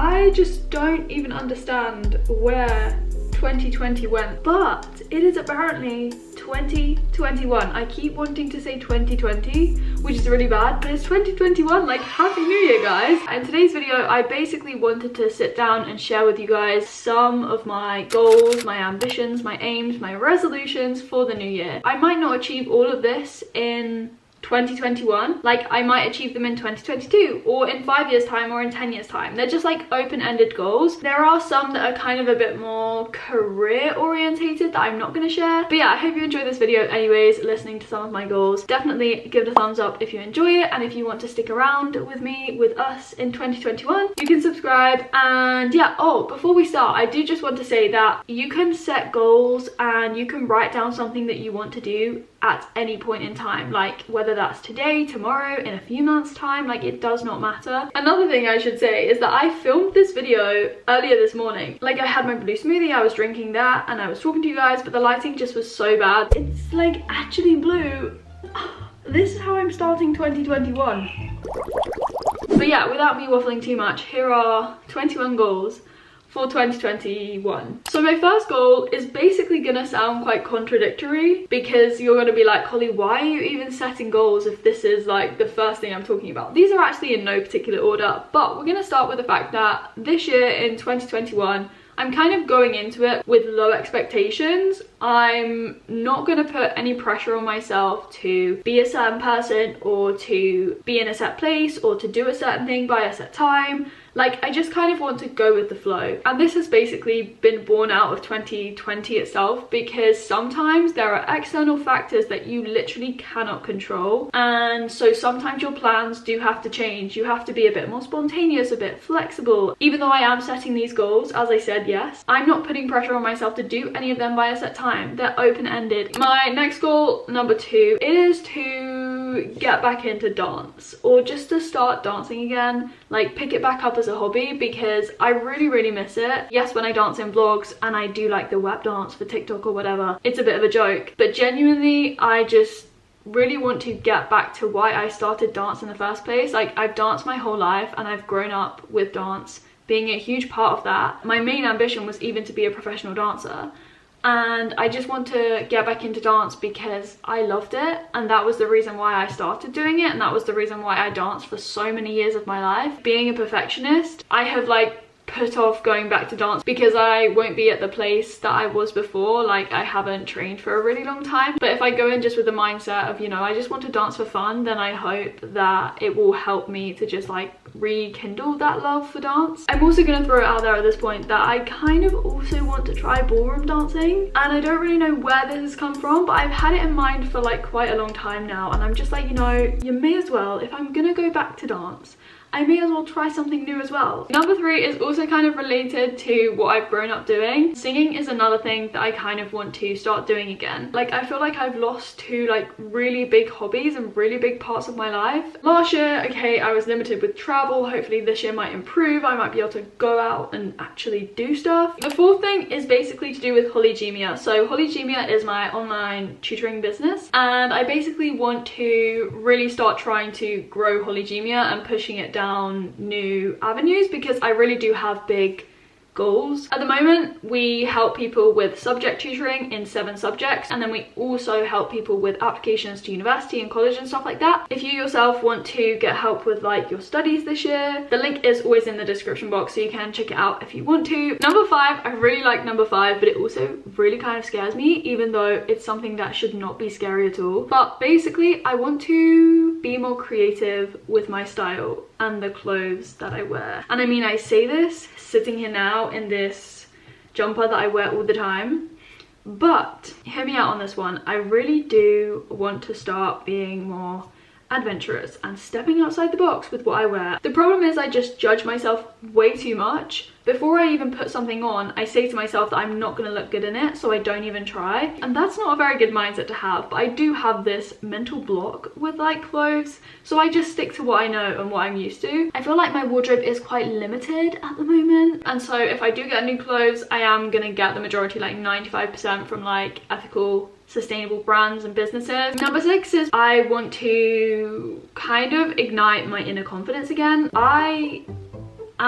I just don't even understand where 2020 went, but it is apparently 2021. I keep wanting to say 2020, which is really bad, but it's 2021. Like, happy new year, guys. In today's video, I basically wanted to sit down and share with you guys some of my goals, my ambitions, my aims, my resolutions for the new year. I might not achieve all of this in 2021, like I might achieve them in 2022 or in 5 years time or in 10 years time. They're just like open-ended goals. There are some that are kind of a bit more career orientated that I'm not going to share, but yeah, I hope you enjoyed this video anyways, listening to some of my goals. Definitely give it a thumbs up if you enjoy it, and if you want to stick around with us in 2021, you can subscribe. And yeah, oh, before we start, I do just want to say that you can set goals and you can write down something that you want to do at any point in time, like whether that's today, tomorrow, in a few months time, like it does not matter. Another thing I should say is that I filmed this video earlier this morning. Like, I had my blue smoothie, I was drinking that, and I was talking to you guys, but the lighting just was so bad. It's like actually blue. This is how I'm starting 2021. But yeah, without me waffling too much, here are 21 goals for 2021. So my first goal is basically gonna sound quite contradictory, because you're gonna be like, Holly, why are you even setting goals if this is like the first thing I'm talking about? These are actually in no particular order, but we're gonna start with the fact that this year in 2021, I'm kind of going into it with low expectations. I'm not going to put any pressure on myself to be a certain person or to be in a set place or to do a certain thing by a set time. Like, I just kind of want to go with the flow. And this has basically been born out of 2020 itself, because sometimes there are external factors that you literally cannot control. And so sometimes your plans do have to change. You have to be a bit more spontaneous, a bit flexible. Even though I am setting these goals, as I said, yes, I'm not putting pressure on myself to do any of them by a set time. They're open-ended. My next goal, number 2, is to get back into dance, or just to start dancing again, like pick it back up as a hobby, because I really miss it. Yes, when I dance in vlogs and I do like the WAP dance for TikTok or whatever, it's a bit of a joke, but genuinely I just really want to get back to why I started dance in the first place. Like, I've danced my whole life and I've grown up with dance being a huge part of that. My main ambition was even to be a professional dancer, and I just want to get back into dance because I loved it, and that was the reason why I started doing it, and that was the reason why I danced for so many years of my life. Being a perfectionist, I have like put off going back to dance because I won't be at the place that I was before. Like, I haven't trained for a really long time, but if I go in just with the mindset of, you know, I just want to dance for fun, then I hope that it will help me to just like rekindle that love for dance. I'm also going to throw it out there at this point that I kind of also want to try ballroom dancing, and I don't really know where this has come from, but I've had it in mind for like quite a long time now, and I'm just like, you know, you may as well, if I'm gonna go back to dance, I may as well try something new as well. Number 3 is also kind of related to what I've grown up doing. Singing is another thing that I kind of want to start doing again. Like, I feel like I've lost 2 like really big hobbies and really big parts of my life. Last year, okay, I was limited with travel. Hopefully this year might improve. I might be able to go out and actually do stuff. The 4th thing is basically to do with Holygemia. So Holygemia is my online tutoring business, and I basically want to really start trying to grow Holygemia and pushing it down new avenues, because I really do have big goals. At the moment, we help people with subject tutoring in 7 subjects, and then we also help people with applications to university and college and stuff like that. If you yourself want to get help with like your studies this year, the link is always in the description box, so you can check it out if you want to. Number 5, I really like number 5, but it also really kind of scares me, even though it's something that should not be scary at all. But basically, I want to be more creative with my style and the clothes that I wear. And I mean, I say this sitting here now in this jumper that I wear all the time, but hear me out on this one. I really do want to start being more adventurous and stepping outside the box with what I wear. The problem is I just judge myself way too much. Before I even put something on, I say to myself that I'm not going to look good in it, so I don't even try. And that's not a very good mindset to have, but I do have this mental block with like clothes, so I just stick to what I know and what I'm used to. I feel like my wardrobe is quite limited at the moment, and so if I do get new clothes, I am going to get the majority, like 95%, from like ethical, sustainable brands and businesses. Number 6 is I want to kind of ignite my inner confidence again.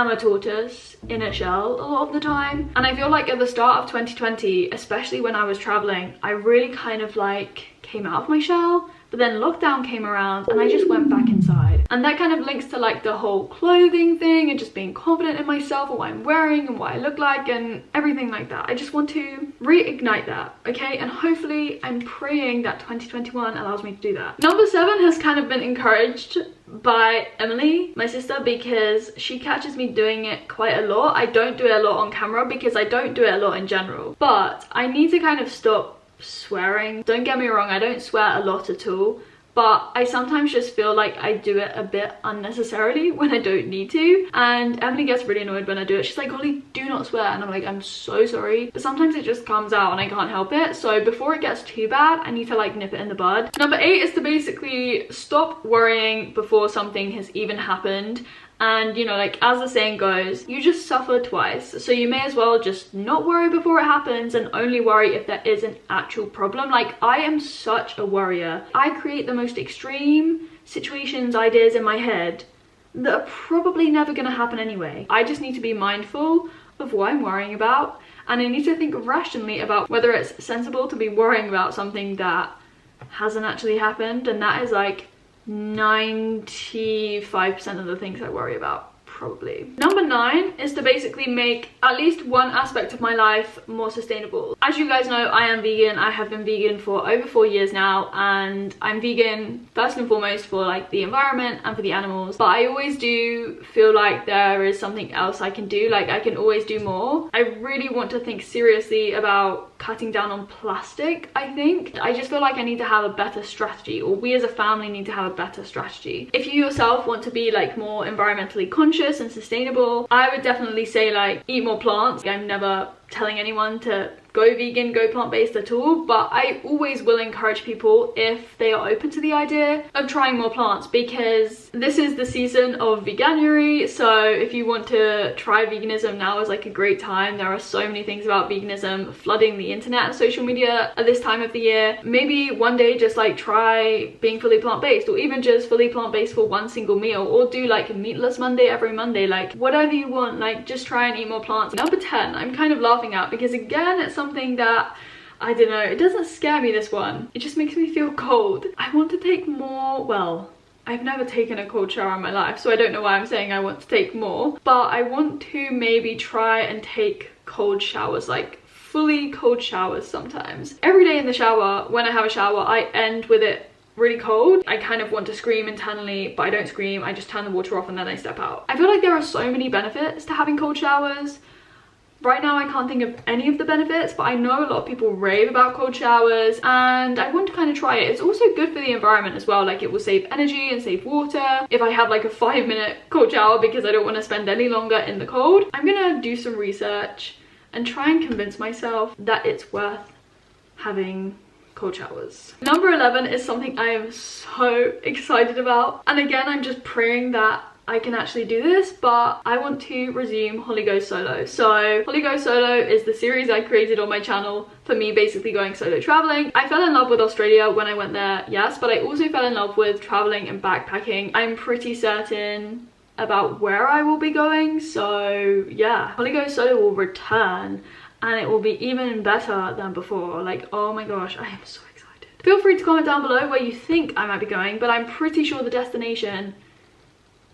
am a tortoise in a shell a lot of the time. And I feel like at the start of 2020, especially when I was traveling, I really kind of like came out of my shell. But then lockdown came around and I just went back inside. And that kind of links to like the whole clothing thing and just being confident in myself and what I'm wearing and what I look like and everything like that. I just want to reignite that, okay? And hopefully I'm praying that 2021 allows me to do that. Number 7 has kind of been encouraged by Emily, my sister, because she catches me doing it quite a lot. I don't do it a lot on camera because I don't do it a lot in general. But I need to kind of stop swearing. Don't get me wrong, I don't swear a lot at all, but I sometimes just feel like I do it a bit unnecessarily when I don't need to. And Emily gets really annoyed when I do it. She's like, Holly, do not swear. And I'm like, I'm so sorry, but sometimes it just comes out and I can't help it. So before it gets too bad, I need to like nip it in the bud. Number 8 is to basically stop worrying before something has even happened. And you know, like as the saying goes, you just suffer twice, so you may as well just not worry before it happens and only worry if there is an actual problem. Like, I am such a worrier. I create the most extreme situations, ideas in my head that are probably never going to happen anyway. I just need to be mindful of what I'm worrying about, and I need to think rationally about whether it's sensible to be worrying about something that hasn't actually happened. And that is like 95% of the things I worry about, probably. Number 9 is to basically make at least one aspect of my life more sustainable. As you guys know, I am vegan. I have been vegan for over 4 years now, and I'm vegan first and foremost for like the environment and for the animals, but I always do feel like there is something else I can do. Like, I can always do more. I really want to think seriously about cutting down on plastic. I think I just feel like I need to have a better strategy, or we as a family need to have a better strategy. If you yourself want to be like more environmentally conscious and sustainable, I would definitely say like eat more plants. I'm never telling anyone to go vegan, go plant-based at all, but I always will encourage people, if they are open to the idea, of trying more plants, because this is the season of veganuary. So if you want to try veganism, now is like a great time. There are so many things about veganism flooding the internet and social media at this time of the year. Maybe one day just like try being fully plant-based, or even just fully plant-based for one single meal, or do like a meatless Monday every Monday. Like, whatever you want, like just try and eat more plants. Number 10, I'm kind of laughing at, because again, it's something that, I don't know, it doesn't scare me, this one. It just makes me feel cold. I want to take more, well, I've never taken a cold shower in my life, so I don't know why I'm saying I want to take more, but I want to maybe try and take cold showers, like fully cold showers sometimes. Every day in the shower, when I have a shower, I end with it really cold. I kind of want to scream internally, but I don't scream. I just turn the water off and then I step out. I feel like there are so many benefits to having cold showers. Right now I can't think of any of the benefits, but I know a lot of people rave about cold showers and I want to kind of try it. It's also good for the environment as well. Like, it will save energy and save water if I have like a 5-minute cold shower, because I don't want to spend any longer in the cold. I'm gonna do some research and try and convince myself that it's worth having cold showers. Number 11 is something I am so excited about, and again, I'm just praying that I can actually do this, but I want to resume Holly Goes Solo. So Holly Goes Solo is the series I created on my channel for me basically going solo traveling. I fell in love with Australia when I went there, yes, but I also fell in love with traveling and backpacking. I'm pretty certain about where I will be going, so yeah. Holly Goes Solo will return and it will be even better than before. Like, oh my gosh, I am so excited. Feel free to comment down below where you think I might be going, but I'm pretty sure the destination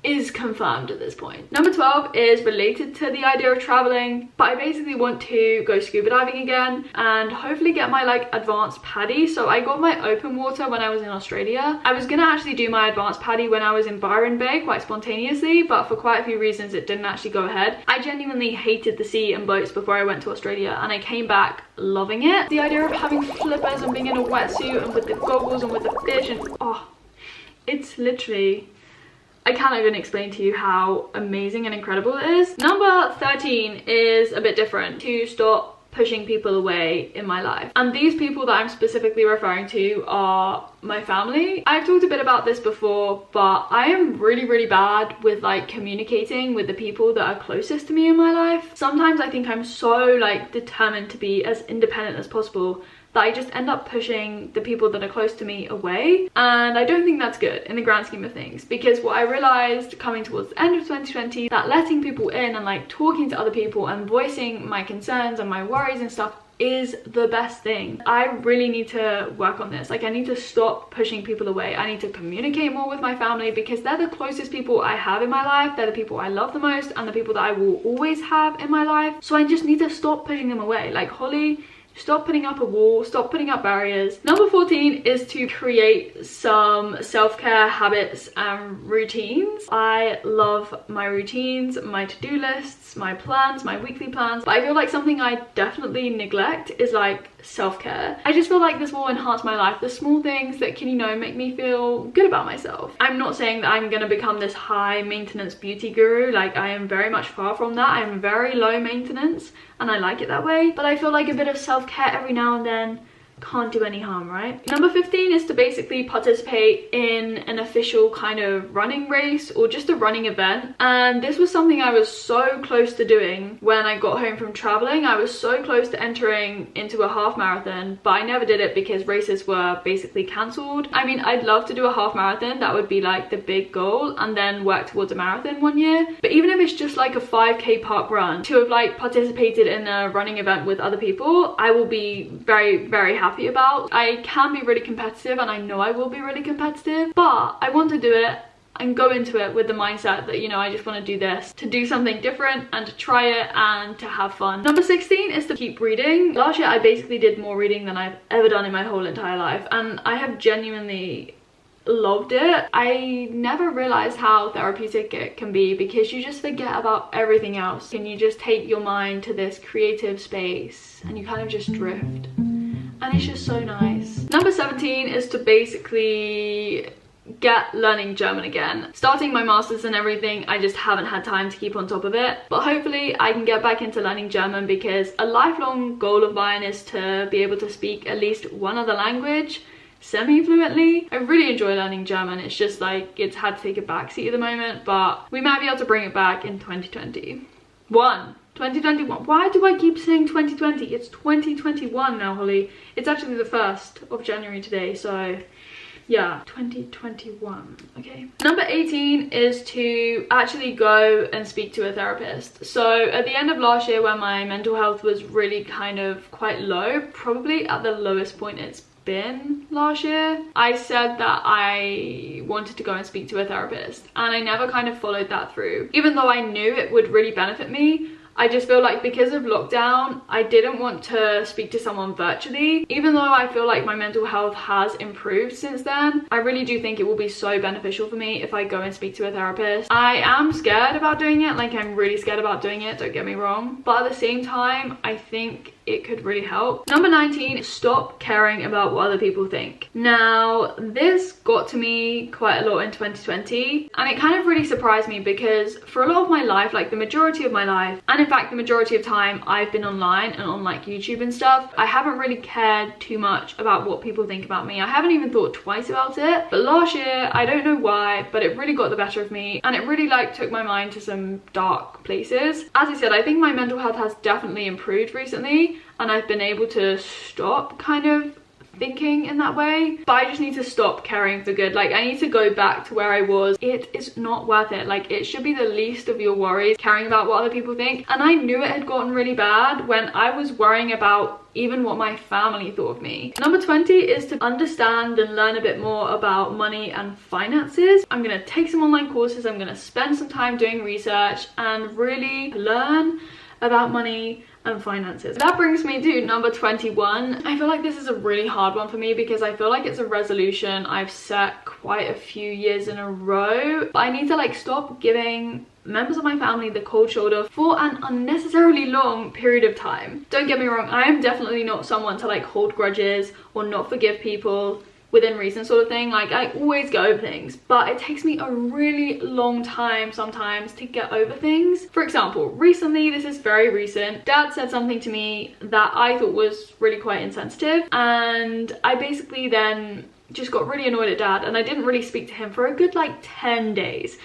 is confirmed at this point. Number 12 is related to the idea of traveling, but I basically want to go scuba diving again and hopefully get my like advanced PADI. So I got my open water when I was in Australia. I was gonna actually do my advanced PADI when I was in Byron Bay quite spontaneously, but for quite a few reasons it didn't actually go ahead. I genuinely hated the sea and boats before I went to Australia, and I came back loving it. The idea of having flippers and being in a wetsuit and with the goggles and with the fish, and oh, it's literally, I can't even explain to you how amazing and incredible it is. Number 13 is a bit different. To stop pushing people away in my life. And these people that I'm specifically referring to are my family. I've talked a bit about this before, but I am really bad with like communicating with the people that are closest to me in my life. Sometimes I think I'm so like determined to be as independent as possible that I just end up pushing the people that are close to me away, and I don't think that's good in the grand scheme of things, because what I realized coming towards the end of 2020, that letting people in and like talking to other people and voicing my concerns and my worries and stuff is the best thing. I really need to work on this. Like, I need to stop pushing people away. I need to communicate more with my family, because they're the closest people I have in my life. They're the people I love the most and the people that I will always have in my life. So I just need to stop pushing them away. Like, Holly, stop putting up a wall, stop putting up barriers. Number 14 is to create some self-care habits and routines. I love my routines, my to-do lists, my plans, my weekly plans, but I feel like something I definitely neglect is like self-care. I just feel like this will enhance my life. The small things that can, you know, make me feel good about myself. I'm not saying that I'm gonna become this high maintenance beauty guru. Like, I am very much far from that. I'm very low maintenance and I like it that way, but I feel like a bit of self-care every now and then can't do any harm, right? Number 15 is to basically participate in an official kind of running race or just a running event. And this was something I was so close to doing when I got home from traveling. I was so close to entering into a half marathon, but I never did it because races were basically cancelled. I mean, I'd love to do a half marathon. That would be like the big goal, and then work towards a marathon one year. But even if it's just like a 5k park run, to have like participated in a running event with other people, I will be very, very happy about. I can be really competitive, and I know I will be really competitive, but I want to do it and go into it with the mindset that, you know, I just want to do this, to do something different and to try it and to have fun. Number 16 is to keep reading. Last year I basically did more reading than I've ever done in my whole entire life, and I have genuinely loved it. I never realized how therapeutic it can be, because you just forget about everything else and you just take your mind to this creative space and you kind of just drift. And it's just so nice. Number 17 is to basically get learning German again. Starting my masters and everything, I just haven't had time to keep on top of it. But hopefully I can get back into learning German, because a lifelong goal of mine is to be able to speak at least one other language semi-fluently. I really enjoy learning German. It's just like it's had to take a backseat at the moment, but we might be able to bring it back in 2021. 2021. Why do I keep saying 2020? It's 2021 now, Holly. It's actually the 1st of January today, so yeah, 2021. Okay. Number 18 is to actually go and speak to a therapist. So at the end of last year, when my mental health was really kind of quite low, probably at the lowest point it's been last year, I said that I wanted to go and speak to a therapist, and I never kind of followed that through, even though I knew it would really benefit me. I just feel like because of lockdown, I didn't want to speak to someone virtually. Even though I feel like my mental health has improved since then, I really do think it will be so beneficial for me if I go and speak to a therapist. I am scared about doing it, like I'm really scared about doing it, don't get me wrong. But at the same time, I think it could really help. Number 19, stop caring about what other people think. Now, this got to me quite a lot in 2020, and it kind of really surprised me, because for a lot of my life, like the majority of my life, and in fact the majority of time I've been online and on like YouTube and stuff, I haven't really cared too much about what people think about me. I haven't even thought twice about it. But last year, I don't know why, but it really got the better of me, and it really like took my mind to some dark places. As I said, I think my mental health has definitely improved recently, and I've been able to stop kind of thinking in that way, but I just need to stop caring for good. Like, I need to go back to where I was. It is not worth it. Like, it should be the least of your worries, caring about what other people think. And I knew it had gotten really bad when I was worrying about even what my family thought of me. Number 20 is to understand and learn a bit more about money and finances. I'm gonna take some online courses, I'm gonna spend some time doing research and really learn about money and finances. That brings me to number 21. I feel like this is a really hard one for me, because I feel like it's a resolution I've set quite a few years in a row, but I need to like stop giving members of my family the cold shoulder for an unnecessarily long period of time. Don't get me wrong, I am definitely not someone to like hold grudges or not forgive people within reason sort of thing. Like, I always get over things, but it takes me a really long time sometimes to get over things. For example, recently, this is very recent, Dad said something to me that I thought was really quite insensitive, and I basically then just got really annoyed at Dad, and I didn't really speak to him for a good like 10 days.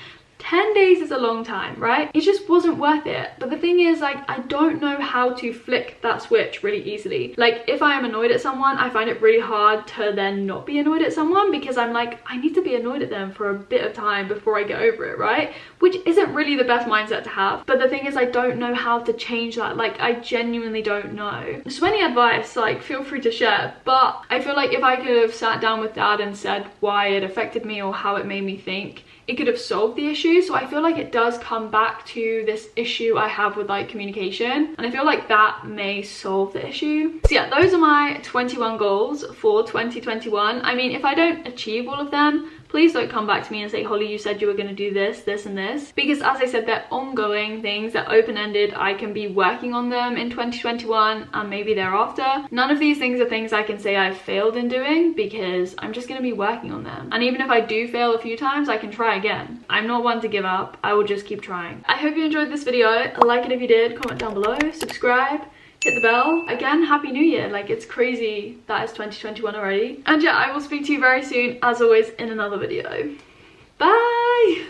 10 days is a long time, right? It just wasn't worth it. But the thing is, like, I don't know how to flick that switch really easily. Like, if I am annoyed at someone, I find it really hard to then not be annoyed at someone, because I'm like, I need to be annoyed at them for a bit of time before I get over it, right? Which isn't really the best mindset to have. But the thing is, I don't know how to change that. Like, I genuinely don't know. So any advice, like, feel free to share. But I feel like if I could have sat down with Dad and said why it affected me or how it made me think, it could have solved the issue. So I feel like it does come back to this issue I have with like communication, and I feel like that may solve the issue. So yeah, those are my 21 goals for 2021. I mean, if I don't achieve all of them, please don't come back to me and say, Holly, you said you were going to do this, this and this, because as I said, they're ongoing things, they're open-ended. I can be working on them in 2021 and maybe thereafter. None of these things are things I can say I've failed in doing, because I'm just going to be working on them. And even if I do fail a few times, I can try again. I'm not one to give up. I will just keep trying. I hope you enjoyed this video. Like it if you did, comment down below, subscribe, hit the bell. Again, happy new year. Like, it's crazy that it's 2021 already. And yeah, I will speak to you very soon, as always, in another video. Bye.